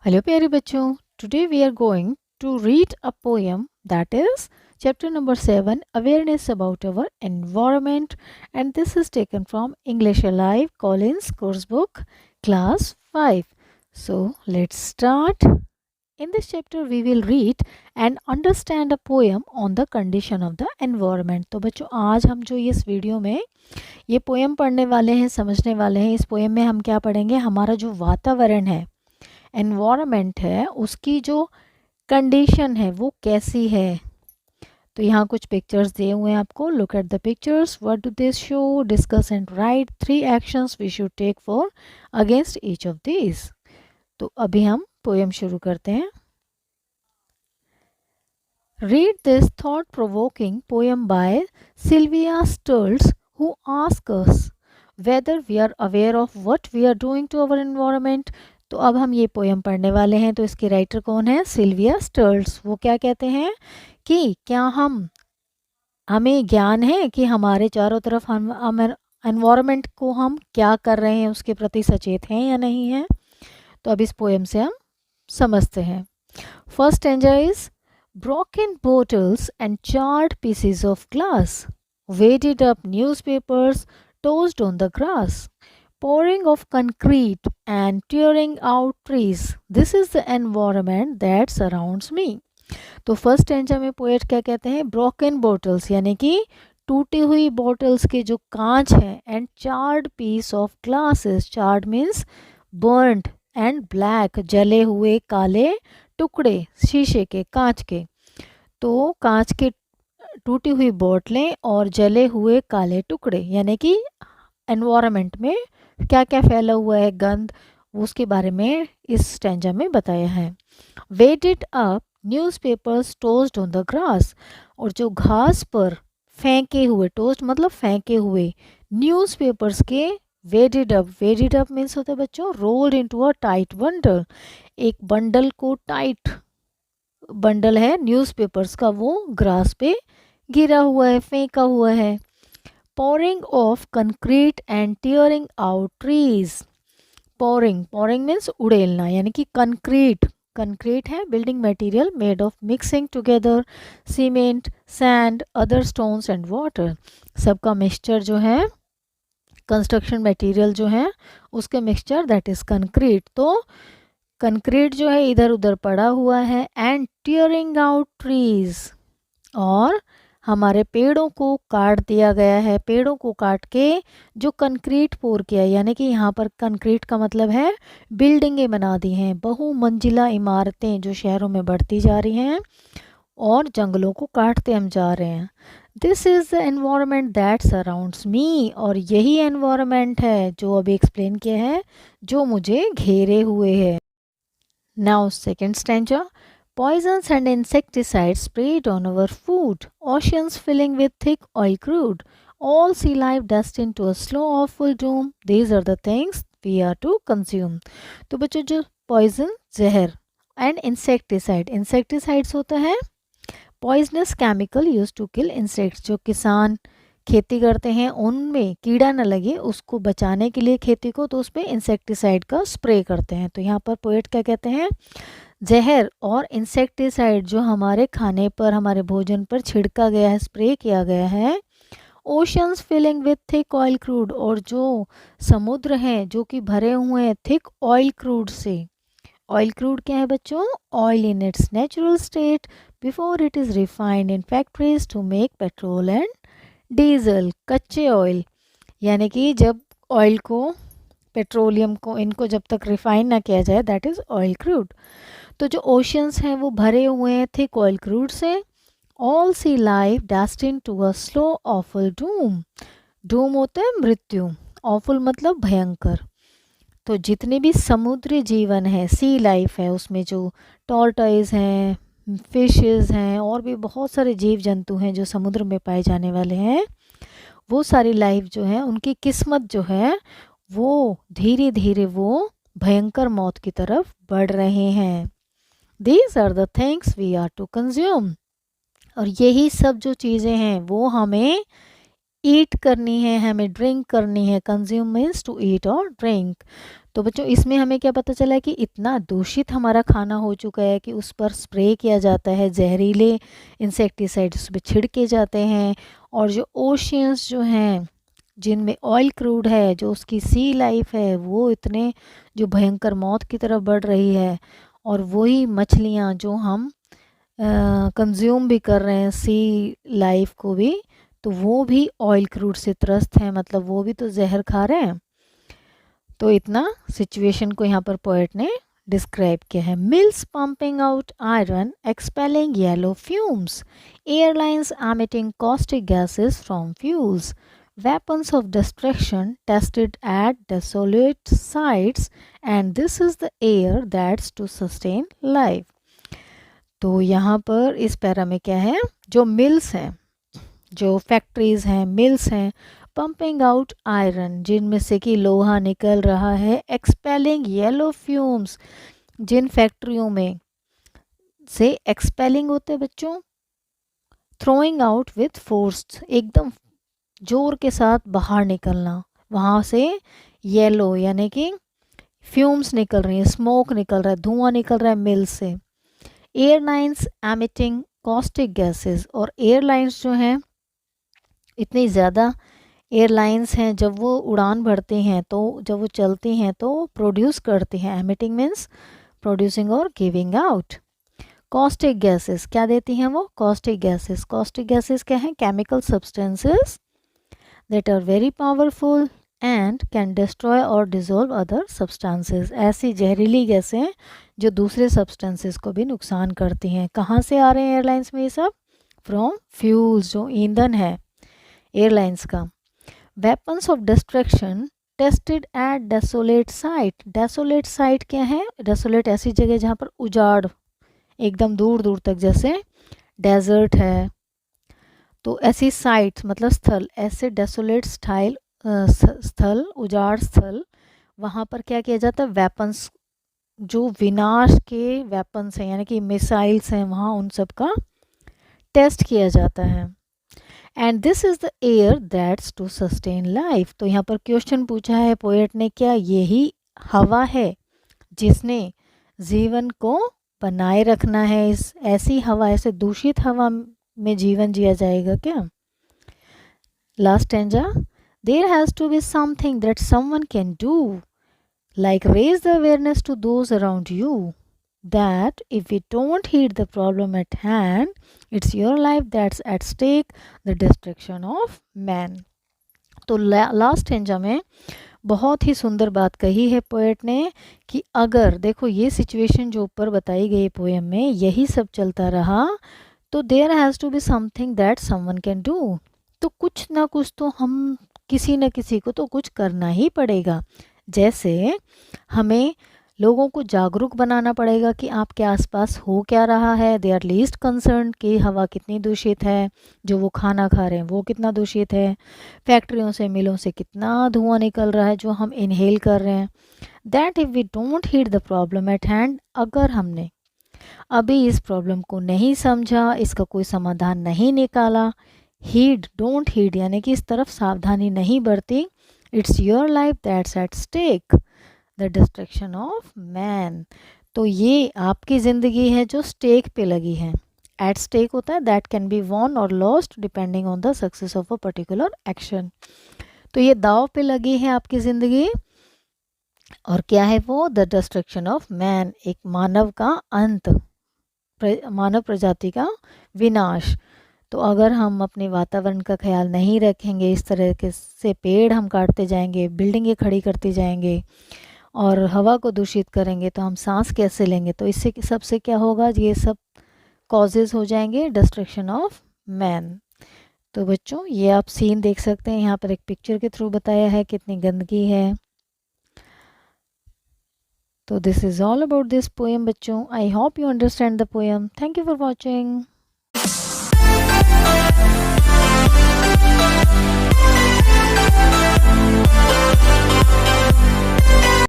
Hello प्यारे बच्चों, today we are going to read a poem that is chapter number 7 Awareness about our environment, and this is taken from English Alive Collins course book class 5. So let's start. In this chapter we will read and understand a poem on the condition of the environment. तो बच्चों आज हम जो इस video में ये poem पढ़ने वाले हैं, समझने वाले हैं, इस पोएम में हम क्या पढ़ेंगे, हमारा जो वातावरण है, एनवायरनमेंट है, उसकी जो कंडीशन है वो कैसी है। तो यहाँ कुछ पिक्चर्स दिए हुए हैं आपको। Look at the pictures, what do they show, discuss and write 3 actions we should take for against each of these. तो अभी हम पोएम शुरू करते हैं। Read this thought provoking poem by Sylvia Sterls who ask us whether we are aware of what we are doing to our environment। तो अब हम ये पोएम पढ़ने वाले हैं। तो इसके राइटर कौन है? सिल्विया स्टर्ल्स। वो क्या कहते हैं कि क्या हमें ज्ञान है कि हमारे चारों तरफ हम एनवायरनमेंट को हम क्या कर रहे हैं, उसके प्रति सचेत हैं या नहीं हैं। तो अब इस पोएम से हम समझते हैं। First stanza is broken bottles and charred pieces of glass, weighted up newspapers tossed on the grass, pouring of concrete and tearing out trees. This is the environment that surrounds me. तो first stanza में poet क्या कहते हैं? Broken bottles यानी कि टूटी हुई bottles के जो कांच हैं, and charred piece of glasses, charred means burned, and black जले हुए काले टुकड़े शीशे के, कांच के। तो कांच के टूटी हुई बोतलें और जले हुए काले टुकड़े यानी कि एनवायरनमेंट में क्या क्या फैला हुआ है, गंध, उसके बारे में इस स्टैंजा में बताया है। Weighted up newspapers tossed on the grass, और जो घास पर फेंके हुए, टोस्ट मतलब फेंके हुए, न्यूज़पेपर्स के वेटेड अप मीन्स होता है बच्चों rolled into a tight bundle. एक बंडल को, टाइट बंडल है न्यूज़पेपर्स का, वो ग्रास पे गिरा हुआ है, फेंका हुआ है। pouring of concrete and tearing out trees. pouring means उड़ेलना, यानी कि कंक्रीट है building material made of mixing together cement, sand, other stones and water. सबका मिक्सचर जो है, कंस्ट्रक्शन मटेरियल जो है उसके मिक्सचर, दैट इज कंक्रीट। तो कंक्रीट जो है इधर उधर पड़ा हुआ है। एंड टीयरिंग आउट ट्रीज, और हमारे पेड़ों को काट दिया गया है। पेड़ों को काट के जो कंक्रीट पोर किया है, यानी कि यहाँ पर कंक्रीट का मतलब है बिल्डिंगें बना दी हैं, बहुमंजिला इमारतें जो शहरों में बढ़ती जा रही हैं, और जंगलों को काटते हम जा रहे हैं। This is the environment that surrounds me, और यही एनवायरनमेंट है जो अभी एक्सप्लेन किया है, जो मुझे घेरे हुए है। Now second stanza, poisons and insecticides sprayed on our food, oceans filling with thick oil crude, all sea life destined to a slow awful doom. These are the things we are to consume. तो बच्चों जो poison, जहर, and insecticides होता है poisonous chemical use to kill insects. जो किसान खेती करते हैं उनमें कीड़ा न लगे उसको बचाने के लिए खेती को, तो उस पर इंसेक्टिसाइड का स्प्रे करते हैं। तो यहाँ पर पोएट क्या कहते हैं? जहर और इंसेक्टिसाइड जो हमारे खाने पर, हमारे भोजन पर छिड़का गया है, स्प्रे किया गया है। Oceans filling with thick oil crude, और जो समुद्र हैं जो कि भरे हुए हैं थिक ऑयल क्रूड से। ऑयल क्रूड क्या है बच्चों? Oil in its natural state before it is refined in factories to make petrol and diesel. कच्चे ऑयल, यानी कि जब ऑयल को, पेट्रोलियम को, इनको जब तक रिफाइन ना किया जाए, दैट इज़ ऑयल क्रूड। तो जो ओशंस हैं वो भरे हुए हैं थिक ऑयल क्रूड से। All sea life destined to a slow awful doom. Doom होता है मृत्यु, ऑफुल मतलब भयंकर। तो जितने भी समुद्री जीवन है, सी लाइफ है, उसमें जो टॉर्टोइज हैं, फिशेस हैं, और भी बहुत सारे जीव जंतु हैं जो समुद्र में पाए जाने वाले हैं, वो सारी लाइफ जो है, उनकी किस्मत जो है वो धीरे धीरे वो भयंकर मौत की तरफ बढ़ रहे हैं। These are the things we are to consume। और यही सब जो चीज़ें हैं वो हमें ईट करनी है, हमें ड्रिंक करनी है। कंज्यूम मीन्स टू ईट और ड्रिंक। तो बच्चों इसमें हमें क्या पता चला है कि इतना दूषित हमारा खाना हो चुका है कि उस पर स्प्रे किया जाता है, जहरीले इंसेक्टिसाइड उस पर छिड़के जाते हैं। और जो ओशियंस जो हैं जिनमें ऑयल क्रूड है, जो उसकी सी लाइफ है, वो इतने जो भयंकर मौत की तरफ बढ़ रही है। और वही मछलियाँ जो हम कंज्यूम भी कर रहे हैं सी लाइफ को भी, तो वो भी ऑयल क्रूड से त्रस्त हैं, मतलब वो भी तो जहर खा रहे हैं। तो इतना सिचुएशन को यहाँ पर पोएट ने डिस्क्राइब किया है। Mills pumping out iron, expelling yellow fumes, airlines emitting caustic gases from fuels, weapons of destruction tested at desolate sites, and this is the air that's to sustain life. तो यहाँ पर इस para में क्या है, जो मिल्स हैं, जो फैक्ट्रीज हैं, मिल्स हैं, पंपिंग आउट आयरन जिनमें से कि लोहा निकल रहा है, एक्सपेलिंग येलो फ्यूम्स जिन फैक्ट्रियों में से एक्सपेलिंग होते हैं बच्चों, थ्रोइंग आउट विथ फोर्स एकदम जोर के साथ बाहर निकलना, वहाँ से येलो यानी कि फ्यूम्स निकल रही हैं, स्मोक निकल रहा है, धुआं निकल रहा है मिल से। एयरलाइंस एमिटिंग कॉस्टिक गैसेस, और एयरलाइंस जो हैं इतनी ज़्यादा एयरलाइंस हैं, जब वो उड़ान भरती हैं तो जब वो चलती हैं तो प्रोड्यूस करती हैं, एमिटिंग मीन्स प्रोड्यूसिंग और गिविंग आउट। कॉस्टिक गैसेस क्या देती हैं वो, कॉस्टिक गैसेस। कॉस्टिक गैसेस क्या हैं, chemical substances that are very powerful and can destroy or dissolve other substances। ऐसी जहरीली गैसें जो दूसरे सब्सटेंसेस को भी नुकसान करती हैं। कहाँ से आ रहे हैं एयरलाइंस में ये सब, फ्रॉम फ्यूल्स, जो ईंधन है एयरलाइंस का। Weapons of destruction tested eight desolate site. Desolate site क्या है, डेसोलेट ऐसी जगह जहाँ पर उजाड़ एकदम दूर दूर तक, जैसे डेजर्ट है, तो ऐसी साइट्स मतलब स्थल, ऐसे डेसोलेट स्थल, उजाड़ स्थल, वहाँ पर क्या किया जाता है, वेपन्स जो विनाश के वेपन्स हैं यानी कि मिसाइल्स हैं, वहाँ उन सब का टेस्ट किया जाता है। And this is the air that's to sustain life. तो यहाँ पर क्वेश्चन पूछा है पोएट ने, क्या यही हवा है जिसने जीवन को बनाए रखना है, इस ऐसी हवा, ऐसे दूषित हवा में जीवन जिया जाएगा क्या। Last stanza, there has to be something that someone can do, like raise the awareness to those around you that if we don't heed the problem at hand, it's your life that's at stake, the destruction of man। तो last stanza में बहुत ही सुंदर बात कही है poet ने कि अगर देखो ये सिचुएशन जो ऊपर बताई गई पोएम में यही सब चलता रहा तो there has to be something that someone can do, तो कुछ ना कुछ तो हम किसी न किसी को तो कुछ करना ही पड़ेगा। जैसे हमें लोगों को जागरूक बनाना पड़ेगा कि आपके आसपास हो क्या रहा है, दे आर लीस्ट कंसर्न कि हवा कितनी दूषित है, जो वो खाना खा रहे हैं वो कितना दूषित है, फैक्ट्रियों से मिलों से कितना धुआं निकल रहा है जो हम इनहेल कर रहे हैं। That if we don't heed the problem at hand, अगर हमने अभी इस प्रॉब्लम को नहीं समझा, इसका कोई समाधान नहीं निकाला, हीड डोंट हीड यानी कि इस तरफ सावधानी नहीं बरती, it's your life that's at stake, the destruction of man. तो ये आपकी ज़िंदगी है जो स्टेक पे लगी है। एट स्टेक होता है दैट कैन बी वॉन और lost depending on the success of a particular action. तो ये दाव पे लगी है आपकी ज़िंदगी, और क्या है वो, द डिस्ट्रक्शन ऑफ मैन, एक मानव का अंत, मानव प्रजाति का विनाश। तो अगर हम अपने वातावरण का ख्याल नहीं रखेंगे, इस तरह के से पेड़ हम काटते जाएंगे, बिल्डिंगें खड़ी करते जाएंगे और हवा को दूषित करेंगे, तो हम सांस कैसे लेंगे। तो इससे सबसे क्या होगा, ये सब कॉजेज़ हो जाएंगे डिस्ट्रक्शन ऑफ मैन। तो बच्चों ये आप सीन देख सकते हैं, यहाँ पर एक पिक्चर के थ्रू बताया है कितनी गंदगी है। तो this is all about this poem बच्चों। I hope you understand the poem. Thank you for watching.